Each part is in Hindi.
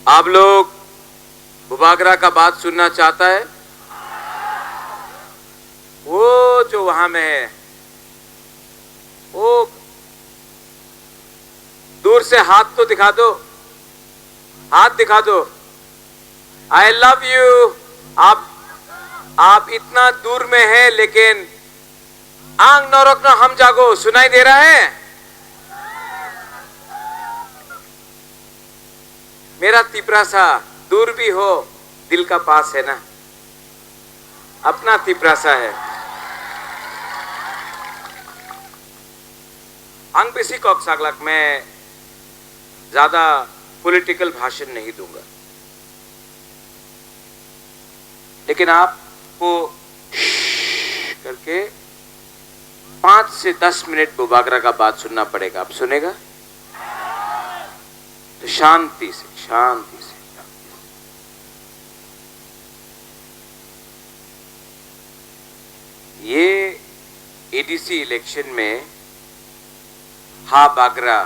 आप लोग बुबागरा का बात सुनना चाहता है? वो जो वहां में है, वो दूर से हाथ तो दिखा दो, हाथ दिखा दो। I love you. आप इतना दूर में है लेकिन आंग न रखना, हम जागो सुनाई दे रहा है? मेरा तिपरासा दूर भी हो, दिल का पास है ना, अपना तिपरासा है। अंग बेसी कॉक सागलक, मैं ज्यादा पॉलिटिकल भाषण नहीं दूंगा, लेकिन आपको करके 5 से 10 मिनट बुबागरा का बात सुनना पड़ेगा। आप सुनेगा तो शांति से, शांति से। ये एडीसी इलेक्शन में हा बागरा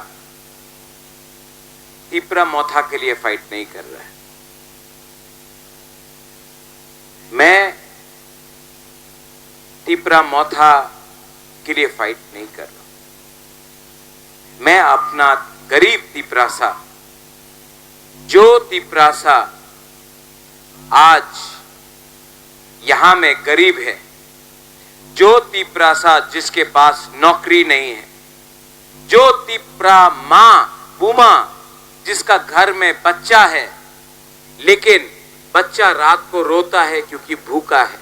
तिपरा मोथा के लिए फाइट नहीं कर रहा है। मैं तिपरा मोथा के लिए फाइट नहीं कर रहा। मैं अपना गरीब तिपरासा, जो तिपरासा आज यहां में गरीब है, जो तिपरासा जिसके पास नौकरी नहीं है, जो तिपरा मां बूमा जिसका घर में बच्चा है लेकिन बच्चा रात को रोता है क्योंकि भूखा है,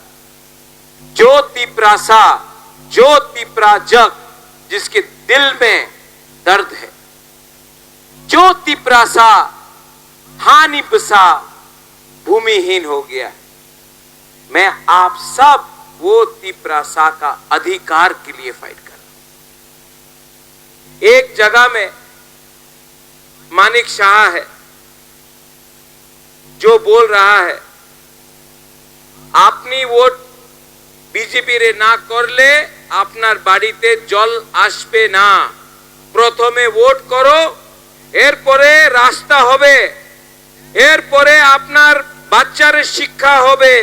जो तिपरासा, जो तिपरा जग जिसके दिल में दर्द है, जो तिपरासा हानि बसा भूमिहीन हो गया। मैं आप सब वो तिपरासा का अधिकार के लिए फाइट कर रहा हूं। एक जगह में मानिक शाह है जो बोल रहा है, आपनी वोट बीजेपी रे ना करले आपनार बाड़ीते जल आसबे ना, प्रथमे वोट करो, एरपरे रास्ता होबे, एरपरे आपनार बाच्चारे शिक्षा होबे।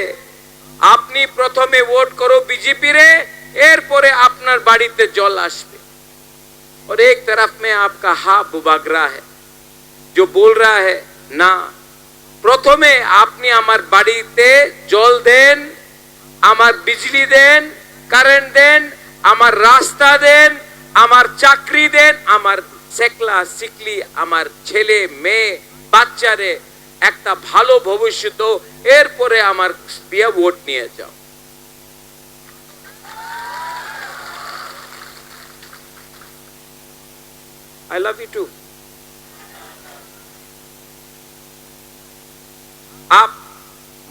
आपनी प्रथमे वोट करो बीजेपी रे, एरपरे आपनार बाड़ीते जल आसबे। और एक तरफ में आपका हा बुबागरा है जो बोल रहा है, ना, प्रथमे आपनी आमार बाड़ीते जल देन, आमार बिजली देन, कारेंट देन, आमार रास्ता देन, आमार चाकरी देन, आमार सेकला सिकली आमार छेले मेये बाच्चारे एकटा भालो भविष्यत, एरपरे आमार दिया वोट निये जाओ। I love you too। आप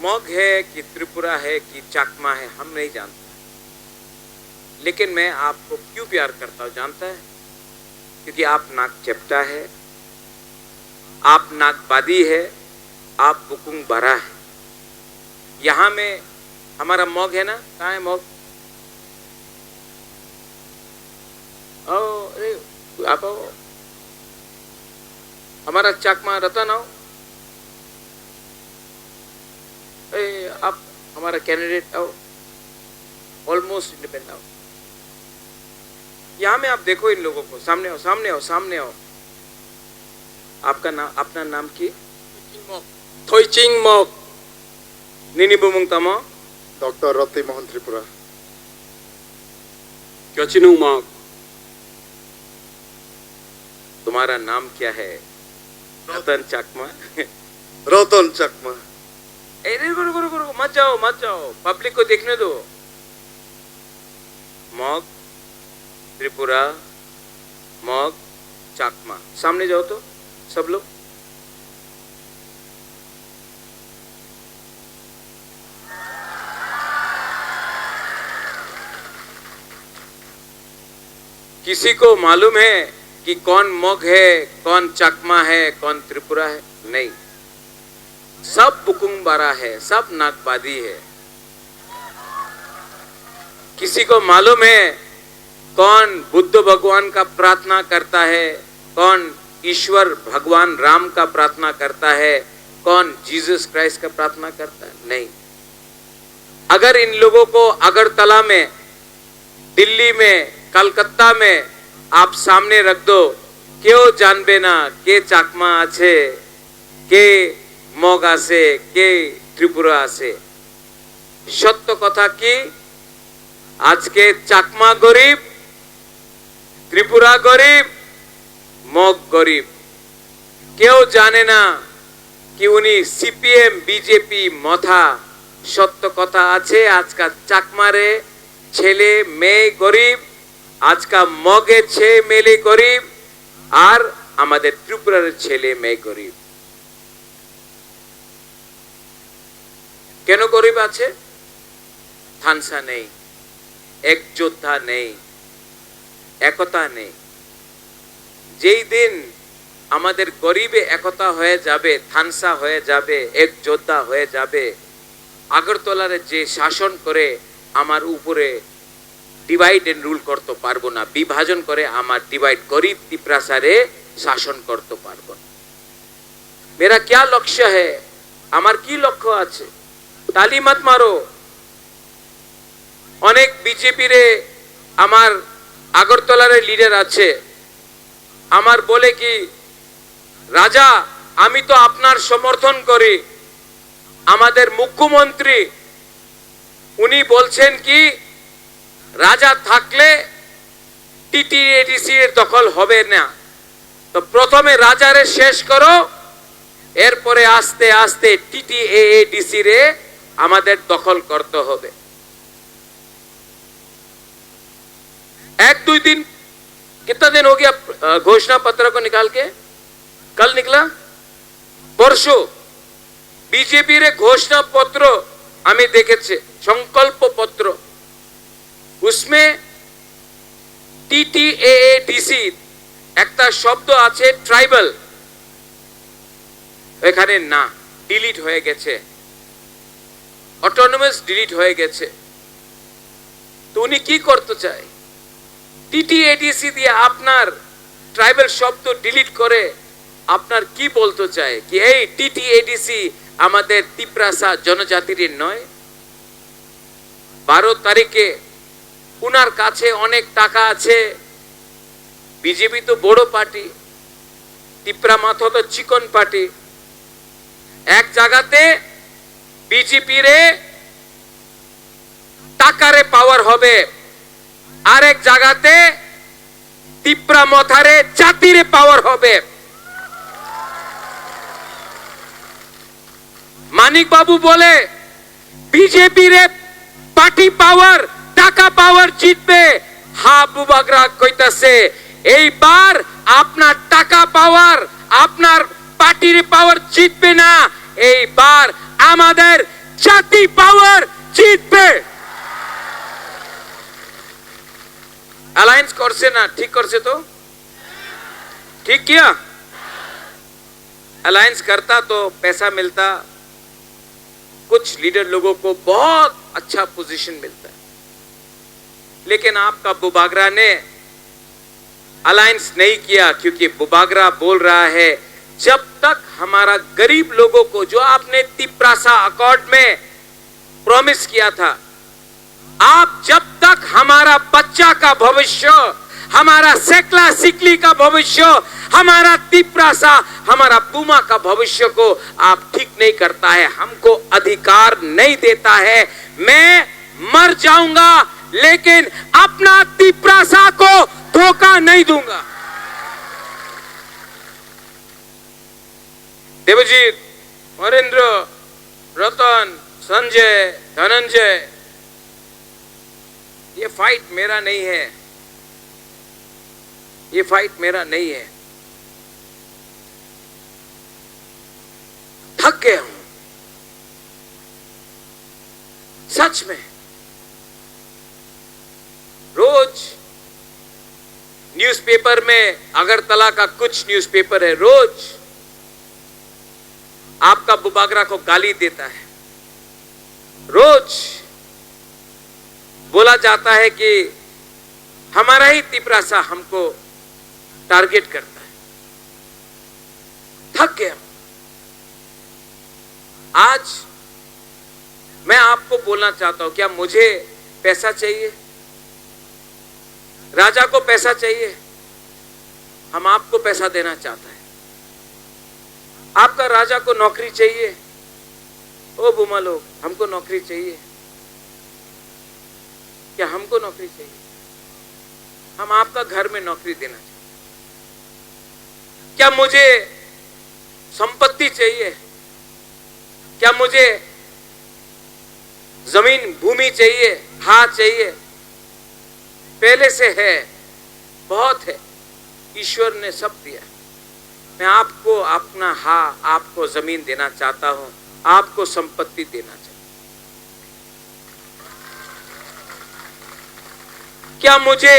मग है कि त्रिपुरा है कि चाकमा है हम नहीं जानते, लेकिन मैं आपको क्यों प्यार करता हूं जानता है? क्योंकि आप नाक चेप्टा है, आप नाकबादी है, आप बुकुंग बरा है। यहां में हमारा मग है ना, कहाँ है मग? अरे आप आओ, हमारा चाकमा रतन आओ, आप हमारा कैंडिडेट आओ, ऑलमोस्ट इंडिपेंडेंट आओ। यहां में आप देखो इन लोगों को, सामने आओ, सामने आओ, सामने आओ। आपका नाम, अपना नाम की? थोइचिंग मग निनी बुमुंग तमा डॉक्टर रति मोहन त्रिपुरा। क्योचिनु मग। तुम्हारा नाम क्या है? रतन चकमा। रतन चकमा। रुको, मत जाओ, मत जाओ, पब्लिक को देखने दो। मग त्रिपुरा, मग चाकमा, सामने जाओ तो सब लोग। किसी को मालूम है कि कौन मग है, कौन चकमा है, कौन त्रिपुरा है? नहीं, सब बुकुंग बारा है, सब नागबादी है। किसी को मालूम है कौन बुद्ध भगवान का प्रार्थना करता है, कौन ईश्वर भगवान राम का प्रार्थना करता है, कौन जीसस क्राइस्ट का प्रार्थना करता है? नहीं। अगर इन लोगों को अगरतला में, दिल्ली में, कलकत्ता में आप सामने रख दो, क्यों जानबे ना के चाकमा आछे, के मग आछे, के त्रिपुरा आछे। सत्य कथा की आज के चाकमा गरीब, त्रिपुरा गरीब, मग गरीब। क्यों जाने ना कि उन्हीं सीपीएम बीजेपी मथा। सत्य कथा आछे आज का चाकमारे छेले मेये गरीब, आज का मगे छे मेले गरीब, আর আমাদের ত্রিপুরার ছেলে মেয়ে গরিব। কেন গরিব আছে? থানসা নেই, এক যোদ্ধা নেই, একতা নেই। যেই দিন আমাদের গরিবে একতা হয়ে যাবে, থানসা হয়ে যাবে, এক যোদ্ধা হয়ে যাবে, আগরতলার যে শাসন করে আমার উপরে डिवाइड एंड रूल करते पारबो ना, विभाजन करे आमार डिवाइड गरीब तिप्रासारे शासन करते पारबो ना। मेरा क्या लक्ष्य है, आमार की लक्ष्य आछे? ताली मत मारो। अनेक बीजेपी रे आमार আগরতলার লিডার আছে, আমার বলে কি রাজা আমি তো আপনার সমর্থন করি। আমাদের মুখ্যমন্ত্রী উনি বলছেন কি রাজা থাকলে টিটিএডিসি এর দখল হবে না, তো প্রথমে রাজারে শেষ করো, এরপরে আস্তে আস্তে টিটিএডিসি রে আমাদের দখল করতে হবে। एक दो दिन, कितना दिन हो गया घोषणा पत्र को निकाल के? कल निकला, परसों बीजेपी रे घोषणा पत्र हमें देखे संकल्प पत्र, उसमें टीटीएडीसी একটা শব্দ আছে ট্রাইবাল, এখানে না, ডিলিট হয়ে গেছে, অটোনমাস ডিলিট হয়ে গেছে। তো উনি কি করতে চায়? টিটিএডিসি দিয়ে আপনার ট্রাইবাল শব্দ ডিলিট করে আপনার কি বলতে চায় কি এই টিটিএডিসি আমাদের তিপ্রাসা জনজাতির নয়? 12 তারিখে উনার কাছে অনেক টাকা আছে, বিজেপি তো বড় পার্টি, তিপ্রা মাথা তো চিকন পার্টি। এক জায়গাতে বিজেপি রে টাকারে পাওয়ার হবে, আরেক জায়গাতে তিপ্রা মাথারে জাতিরে পাওয়ার হবে। মানিক বাবু বলে বিজেপি রে পার্টি পাওয়ার, টাকা পাওয়ার জিতবে। হাবু বাগরা কইতাছে এইবার আপনার টাকা পাওয়ার, আপনার পার্টির পাওয়ার জিতবে না, এইবার আমাদের জাতি পাওয়ার জিতবে। अलायंस करसे ना, ठीक करसे तो ठीक किया। अलायंस करता तो पैसा मिलता, कुछ लीडर लोगों को बहुत अच्छा पोजीशन मिलता है, लेकिन आपका बुबागरा ने अलायंस नहीं किया, क्योंकि बुबागरा बोल रहा है जब तक हमारा गरीब लोगों को, जो आपने तिप्रासा अकॉर्ड में प्रॉमिस किया था, आप जब तक हमारा बच्चा का भविष्य, हमारा सेकला सिकली का भविष्य, हमारा तिप्रासा, हमारा पुमा का भविष्य को आप ठीक नहीं करता है, हमको अधिकार नहीं देता है, मैं मर जाऊंगा लेकिन अपना तिप्रासा को धोखा नहीं दूंगा। देवजीत, वरेंद्र, रतन, संजय, धनंजय, ये फाइट मेरा नहीं है, ये फाइट मेरा नहीं है। थक गया हूं सच में। रोज न्यूज़पेपर में, अगरतला का कुछ न्यूज़पेपर है, रोज आपका बुबागरा को गाली देता है, रोज बोला जाता है कि हमारा ही तिप्रासा हमको टारगेट करता है। थक गया। आज मैं आपको बोलना चाहता हूं, क्या मुझे पैसा चाहिए? राजा को पैसा चाहिए? हम आपको पैसा देना चाहता है। आपका राजा को नौकरी चाहिए? ओ बुमा लोग, हमको नौकरी चाहिए। क्या हमको नौकरी चाहिए? हम आपका घर में नौकरी देना चाहिए। क्या मुझे संपत्ति चाहिए? क्या मुझे जमीन भूमि चाहिए? हाँ चाहिए, पहले से है, बहुत है, ईश्वर ने सब दिया। मैं आपको अपना हाँ, आपको जमीन देना चाहता हूं, आपको संपत्ति देना चाहता हूं। क्या मुझे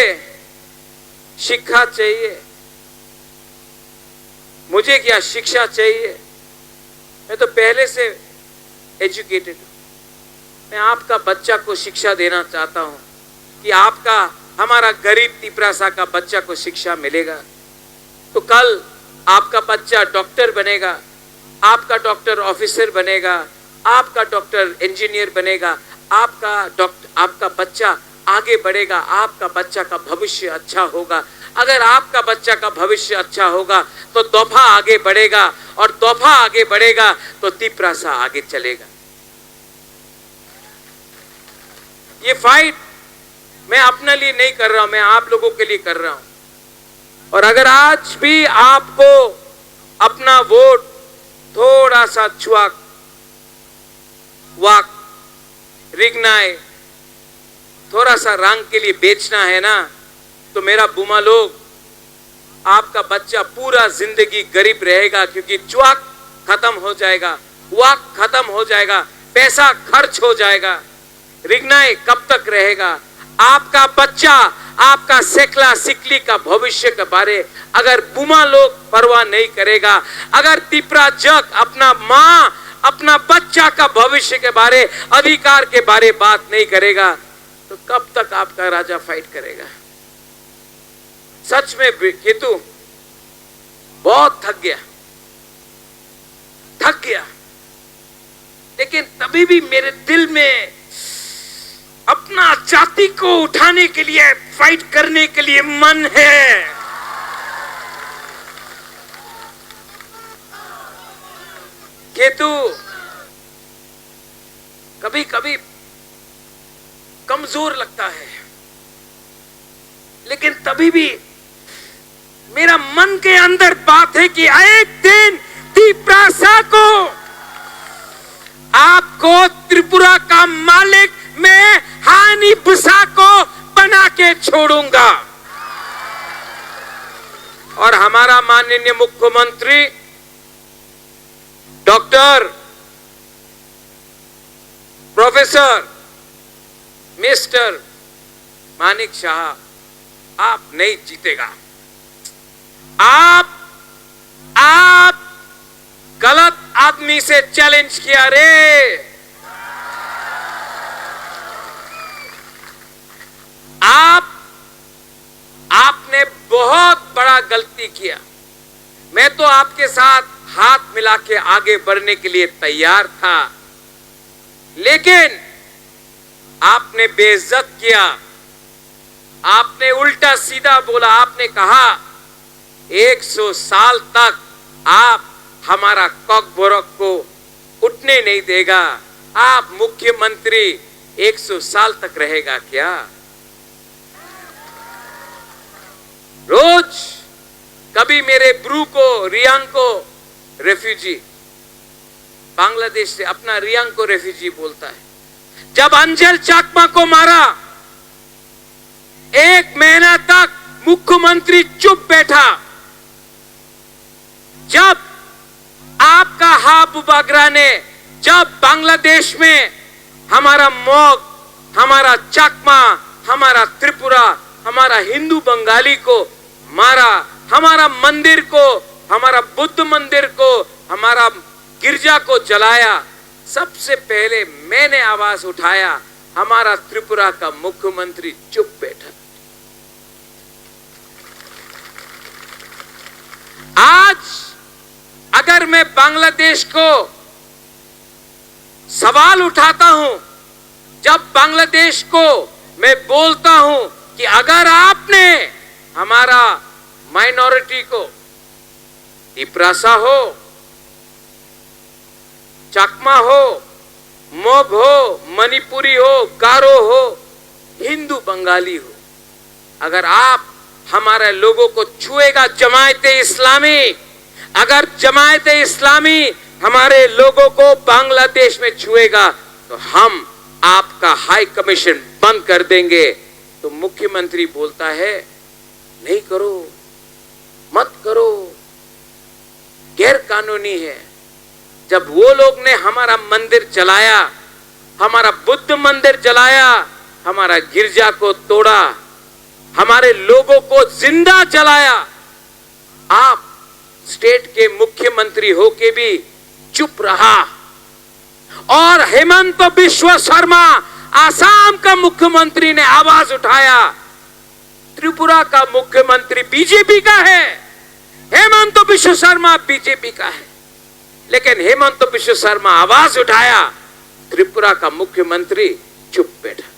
शिक्षा चाहिए? मुझे क्या शिक्षा चाहिए? मैं तो पहले से एजुकेटेड हूं। मैं आपका बच्चा को शिक्षा देना चाहता हूं कि आपका, हमारा गरीब तिपरासा का बच्चा को शिक्षा मिलेगा तो कल आपका बच्चा डॉक्टर बनेगा, आपका डॉक्टर ऑफिसर बनेगा, आपका डॉक्टर इंजीनियर बनेगा, आपका बच्चा आगे बढ़ेगा, आपका बच्चा का भविष्य अच्छा होगा। अगर आपका बच्चा का भविष्य अच्छा होगा तो दोफा आगे बढ़ेगा, और दोफा आगे बढ़ेगा तो तिपरासा आगे चलेगा। ये फाइट मैं अपने लिए नहीं कर रहा हूं, मैं आप लोगों के लिए कर रहा हूं। और अगर आज भी आपको अपना वोट थोड़ा सा छुआक वाक रिगनाए, थोड़ा सा रंग के लिए बेचना है ना, तो मेरा बुमा लोग, आपका बच्चा पूरा जिंदगी गरीब रहेगा, क्योंकि चुआक खत्म हो जाएगा, वाक खत्म हो जाएगा, पैसा खर्च हो जाएगा। रिगनाए कब तक रहेगा? आपका बच्चा, आपका सेकला सिकली का भविष्य के बारे अगर बुमा लोग परवाह नहीं करेगा, अगर तिपरा जग अपना मां, अपना बच्चा का भविष्य के बारे, अधिकार के बारे बात नहीं करेगा, तो कब तक आपका राजा फाइट करेगा? सच में केतु बहुत थक गया, लेकिन तभी भी मेरे दिल में अपना जाति को उठाने के लिए, फाइट करने के लिए मन है। केतु कभी कभी कमजोर लगता है, लेकिन तभी भी मेरा मन के अंदर बात है कि एक दिन तिपरासा को, आपको त्रिपुरा का मालिक मैं हानि बुसा को बना के छोड़ूंगा। और हमारा माननीय मुख्यमंत्री doctor professor mister Manik Shah, आप नहीं जीतेगा। आप गलत आदमी से चैलेंज किया रे। आपने बहुत बड़ा गलती किया। मैं तो आपके साथ हाथ मिला के आगे बढ़ने के लिए तैयार था, लेकिन आपने बेइज्जत किया, आपने उल्टा सीधा बोला। आपने कहा 100 साल तक आप हमारा कॉक बोरक को उठने नहीं देगा। आप मुख्यमंत्री 100 साल तक रहेगा क्या? रोज कभी मेरे ब्रू को, रियांग को रेफ्यूजी, बांग्लादेश से अपना रियांग को रेफ्यूजी बोलता है। जब अंजल चाकमा को मारा, 1 महीना तक मुख्यमंत्री चुप बैठा। जब आपका हाबू बागरा ने, जब बांग्लादेश में हमारा मॉग, हमारा चाकमा, हमारा त्रिपुरा, हमारा हिंदू बंगाली को मारा, हमारा मंदिर को, हमारा बुद्ध मंदिर को, हमारा गिरजा को जलाया, सबसे पहले मैंने आवाज उठाया। हमारा त्रिपुरा का मुख्यमंत्री चुप बैठा। आज अगर मैं बांग्लादेश को सवाल उठाता हूं, जब बांग्लादेश को मैं बोलता हूं कि अगर आपने हमारा माइनॉरिटी को तिपरासा हो, चकमा हो, मोग हो, मणिपुरी हो, गारो हो, हिंदू बंगाली हो, अगर आप हमारे लोगों को छुएगा जमायते इस्लामी, अगर जमायते इस्लामी हमारे लोगों को बांग्लादेश में छुएगा तो हम आपका हाई कमीशन बंद कर देंगे। तो मुख्यमंत्री बोलता है नहीं करो, मत करो, गैर कानूनी है। जब वो लोग ने हमारा मंदिर जलाया, हमारा बुद्ध मंदिर जलाया, हमारा गिरजा को तोड़ा, हमारे लोगों को जिंदा जलाया, आप स्टेट के मुख्यमंत्री होके भी चुप रहा। और हेमंत बिश्व शर्मा आसाम का मुख्यमंत्री ने आवाज उठाया। त्रिपुरा का मुख्यमंत्री बीजेपी का है, हेमंत बिश्व शर्मा बीजेपी का है, लेकिन हेमंत बिश्व शर्मा आवाज उठाया, त्रिपुरा का मुख्यमंत्री चुप बैठा।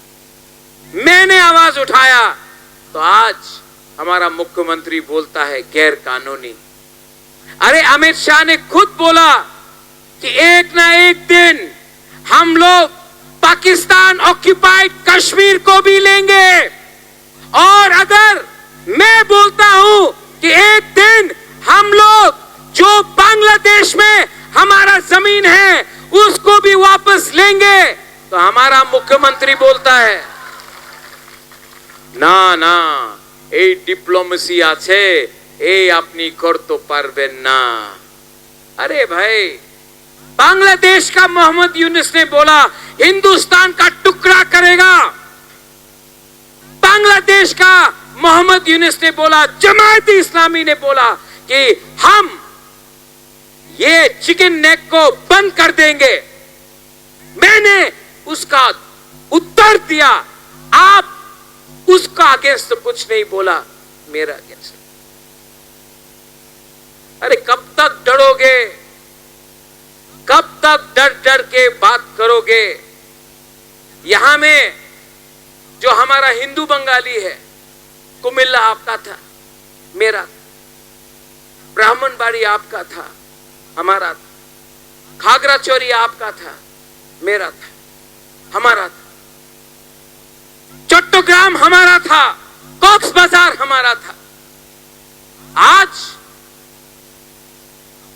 मैंने आवाज उठाया तो आज हमारा मुख्यमंत्री बोलता है गैर कानूनी। अरे अमित शाह ने खुद बोला कि एक ना एक दिन हम लोग पाकिस्तान ऑक्यूपाइड कश्मीर को भी लेंगे। और अगर मैं बोलता हूं कि एक दिन हम लोग जो बांग्लादेश में हमारा जमीन है उसको भी वापस लेंगे, तो हमारा मुख्यमंत्री बोलता है ना ना, এই ডিপ্লোমেসি আছে, এই আপনি করতে পারবেন না। अरे भाई, बांग्लादेश का मोहम्मद यूनुस ने बोला हिंदुस्तान का टुकड़ा करेगा। बांग्लादेश का मोहम्मद यूनुस ने बोला, जमात इस्लामी ने बोला कि हम ये चिकन नेक को बंद कर देंगे। मैंने उसका उत्तर दिया, आप उसका अगेंस्ट तो कुछ नहीं बोला, मेरा अगेंस्ट। अरे कब तक डरोगे, कब तक डर डर के बात करोगे? यहां में जो हमारा हिंदू बंगाली है, कुमिल्ला आपका था, मेरा था, ब्राह्मणबाड़ी आपका था, हमारा था, खागरा चोरी आपका था, मेरा था, हमारा था, चट्टग्राम हमारा था, कॉक्स बाजार हमारा था। आज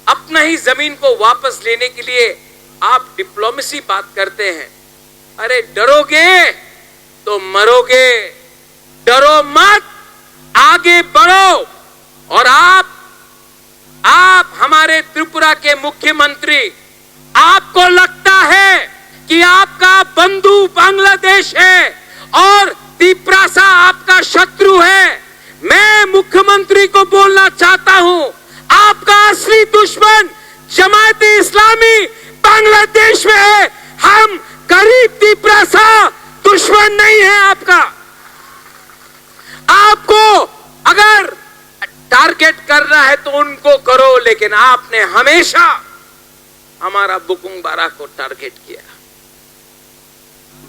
अपना ही जमीन को वापस लेने के लिए आप डिप्लोमेसी बात करते हैं। अरे डरोगे तो मरोगे, डरो मत, आगे बढ़ो। और आप हमारे त्रिपुरा के मुख्यमंत्री, आपको लगता है कि आपका बंधु बांग्लादेश है और तिपरासा आपका शत्रु है। मैं मुख्यमंत्री को बोलना चाहता हूं, आपका असली दुश्मन जमात इस्लामी बांग्लादेश में है। हम गरीब तिपरासा दुश्मन नहीं है आपका। आपको अगर टारगेट करना है तो उनको करो, लेकिन आपने हमेशा हमारा बुकुंग बारा को टारगेट किया।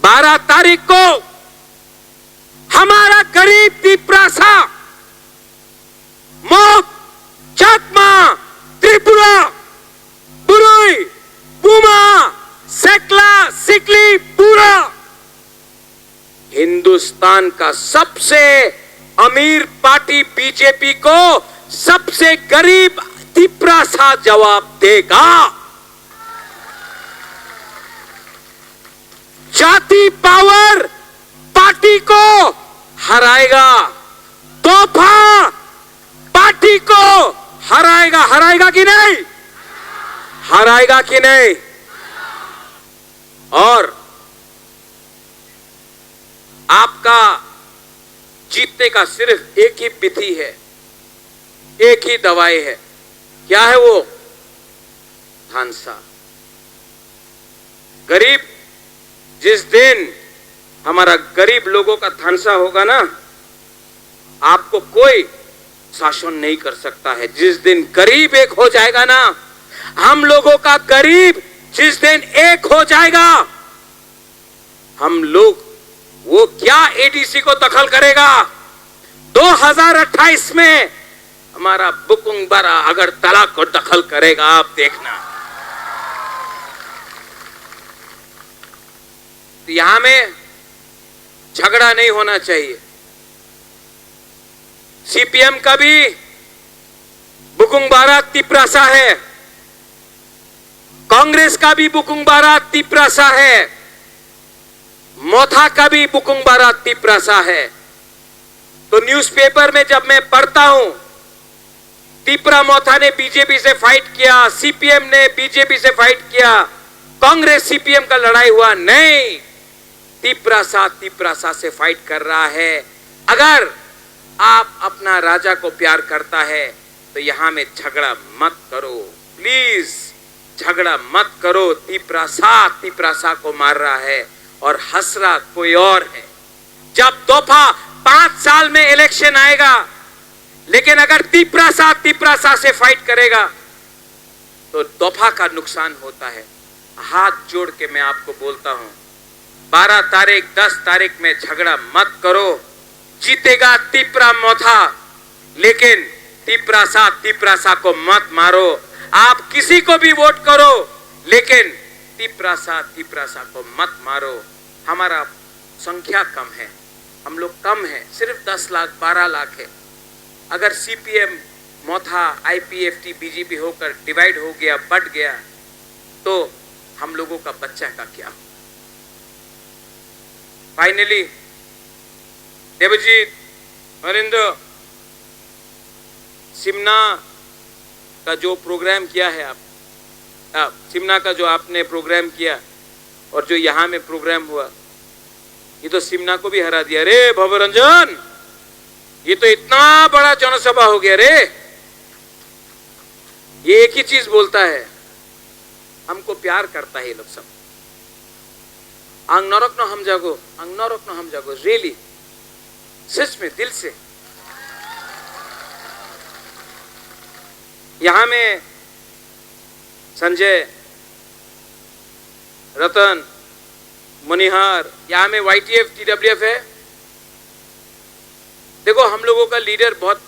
12 तारीख को हमारा गरीब तिपरासा, मोग, चकमा, त्रिपुरा, बुरुई, बुमा, सेकला, सिकली, पूरा हिंदुस्तान का सबसे अमीर पार्टी बीजेपी को सबसे गरीब तिपरासा जवाब देगा। जाति पावर पार्टी को हराएगा, तोहफा पार्टी को हराएगा। हराएगा कि नहीं? हराएगा कि नहीं? और आपका जीतने का सिर्फ एक ही विधि है, एक ही दवाई है। क्या है वो? थानसा। गरीब, जिस दिन हमारा गरीब लोगों का थानसा होगा ना, आपको कोई शासन नहीं कर सकता है। जिस दिन गरीब एक हो जाएगा ना, हम लोगों का गरीब जिस दिन एक हो जाएगा, हम लोग वो क्या एडीसी को दखल करेगा? 2028 में हमारा बुकुंग बारा अगरतला को दखल करेगा, आप देखना। तो यहां में झगड़ा नहीं होना चाहिए। सीपीएम का भी बुकुंग बारा तिपरासा है, कांग्रेस का भी बुकुंग बारा तिपरासा है, मोथा का भी बुकुंग बारा तिपरासा है। तो न्यूज़पेपर में जब मैं पढ़ता हूं, तिपरा मोथा ने बीजेपी से फाइट किया, सीपीएम ने बीजेपी से फाइट किया, कांग्रेस सीपीएम का लड़ाई हुआ, नहीं, तिपरासा से फाइट कर रहा है। अगर आप अपना राजा को प्यार करता है तो यहां में झगड़ा मत करो, प्लीज झगड़ा मत करो। तिपरासा को मार रहा है और हंस रहा कोई और है। जब दफा 5 साल में इलेक्शन आएगा, लेकिन अगर तिपरासा से फाइट करेगा तो दफा का नुकसान होता है। हाथ जोड़ के मैं आपको बोलता हूं, 12 तारीख 10 तारीख में झगड़ा मत करो। जीतेगा तिपरा मोथा, लेकिन तिपरासा को मत मारो। आप किसी को भी वोट करो, लेकिन तिपरासा को मत मारो। हमारा संख्या कम है, हम लोग कम है, सिर्फ 10 लाख 12 लाख है। अगर सीपीएम मोथा आईपीएफटी बीजेपी होकर डिवाइड हो गया, बट गया, तो हम लोगों का बच्चा का क्या? फाइनली देवजीत, हरिंदर, सिमना का जो प्रोग्राम किया है आप, सिमना का जो आपने प्रोग्राम किया और जो यहां में प्रोग्राम हुआ, ये तो सिमना को भी हरा दिया रे भवरंजन। ये तो इतना बड़ा जनसभा हो गया रे। ये एक ही चीज बोलता है, हमको प्यार करता है ये लोग सब। आंग नरक न हम जागो, आंग नरक न हम जागो, रियली, सच में, दिल से। यहां में संजय, रतन, मनिहार, यहां में वाईटीएफ टीडब्ल्यूएफ है। देखो, हम लोगों का लीडर बहुत,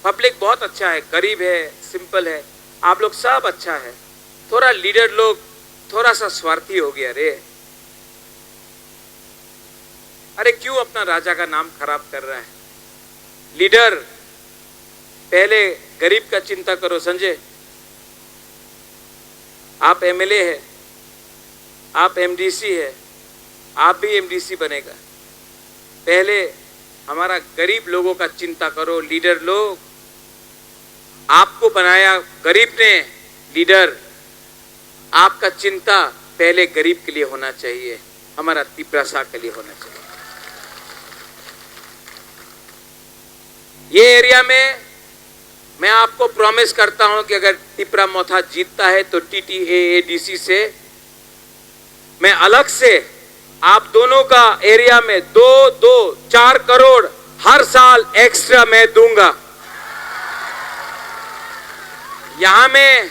पब्लिक बहुत अच्छा है, गरीब है, सिंपल है, आप लोग सब अच्छा है। थोड़ा लीडर लोग थोड़ा सा स्वार्थी हो गया रे। अरे क्यों अपना राजा का नाम खराब कर रहा है? लीडर, पहले गरीब का चिंता करो। संजय, आप एमएलए है, आप एमडीसी है, आप भी एमडीसी बनेगा। पहले हमारा गरीब लोगों का चिंता करो। लीडर लोग, आपको बनाया गरीब ने लीडर, आपका चिंता पहले गरीब के लिए होना चाहिए, हमारा तिपरासा के लिए होना चाहिए। ये एरिया में मैं आपको प्रॉमिस करता हूं कि अगर तिपरा मोथा जीतता है तो टीटीएडीसी से मैं अलग से आप दोनों का एरिया में 4 करोड़ हर साल एक्स्ट्रा मैं दूंगा। यहां में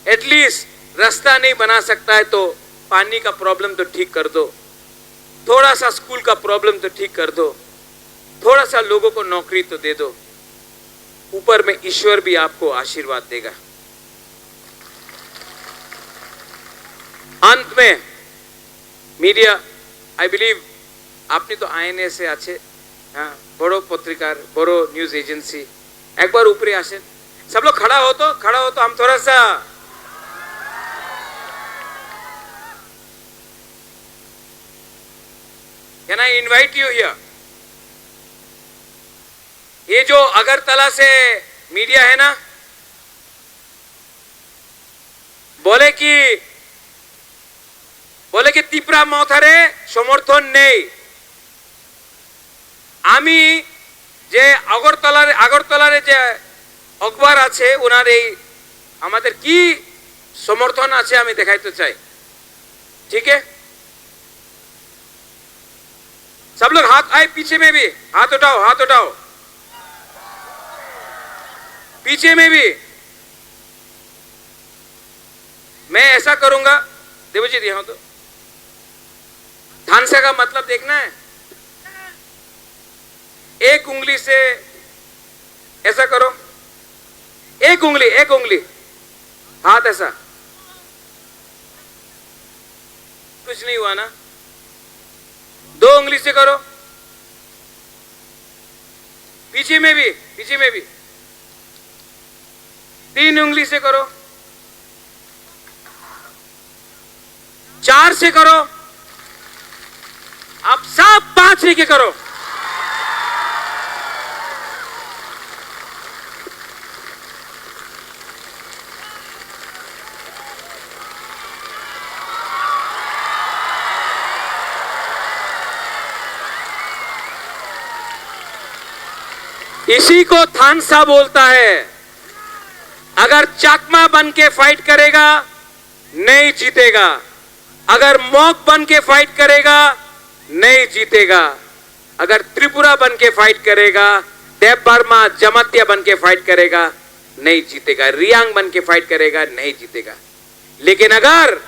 एटलीस्ट रास्ता नहीं बना सकता है तो पानी का प्रॉब्लम तो ठीक कर दो, थोड़ा सा स्कूल का प्रॉब्लम तो ठीक कर दो, थोड़ा सा लोगों को नौकरी तो दे दो। ऊपर में ईश्वर भी आपको आशीर्वाद देगा। अंत में मीडिया, आई बिलीव आपने तो आईएनए से आछे, हाँ, बड़ो पत्रिकार, बड़ो न्यूज एजेंसी, एक बार ऊपरे आसें। सब लोग खड़ा हो तो हम थोड़ा सा, can I invite you here? ये जो अगरतला से मीडिया है ना, बोले कि तिपरा मोथारे समर्थन नेই। আমি যে আগরতলার যে अखबार আছে ওনার এই আমাদের কি সমর্থন আছে আমি দেখাইতে চাই। ठीक है, सब लोग हाथ आए, पीछे में भी हाथ उठाओ, पीछे में भी। मैं ऐसा करूंगा, देवजीत यहां तो थानसा का मतलब देखना है। एक उंगली से ऐसा करो, एक उंगली हाथ ऐसा, कुछ नहीं हुआ ना। दो उंगली से करो, पीछे में भी तीन उंगली से करो, चार से करो, अब सब पांच लेके करो। इसी को थानसा बोलता है। अगर चाकमा बन के फाइट करेगा नहीं जीतेगा, अगर मॉक बन के फाइट करेगा नहीं जीतेगा, अगर त्रिपुरा बन के फाइट करेगा, देव बर्मा जमातिया बन के फाइट करेगा नहीं जीतेगा, रियांग बन के फाइट करेगा नहीं जीतेगा। लेकिन अगर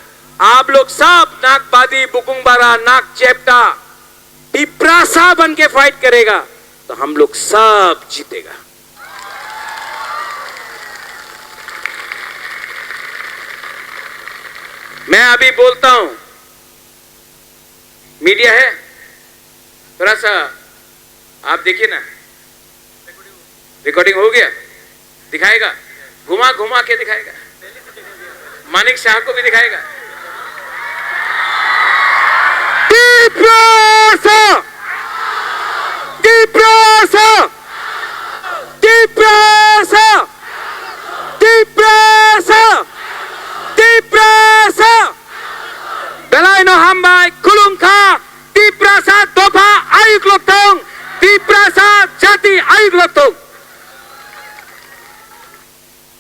आप लोग सब नागबादी, बुकुंगबारा, नाग चेप्टा, टिप्रासा बन के फाइट करेगा तो हम लोग सब जीतेगा। मैं अभी बोलता हूं, मीडिया है, थोड़ा सा आप देखिए ना, रिकॉर्डिंग हो गया, दिखाएगा, घुमा घुमा के दिखाएगा, मानिक शाह को भी दिखाएगा। Belaino hamba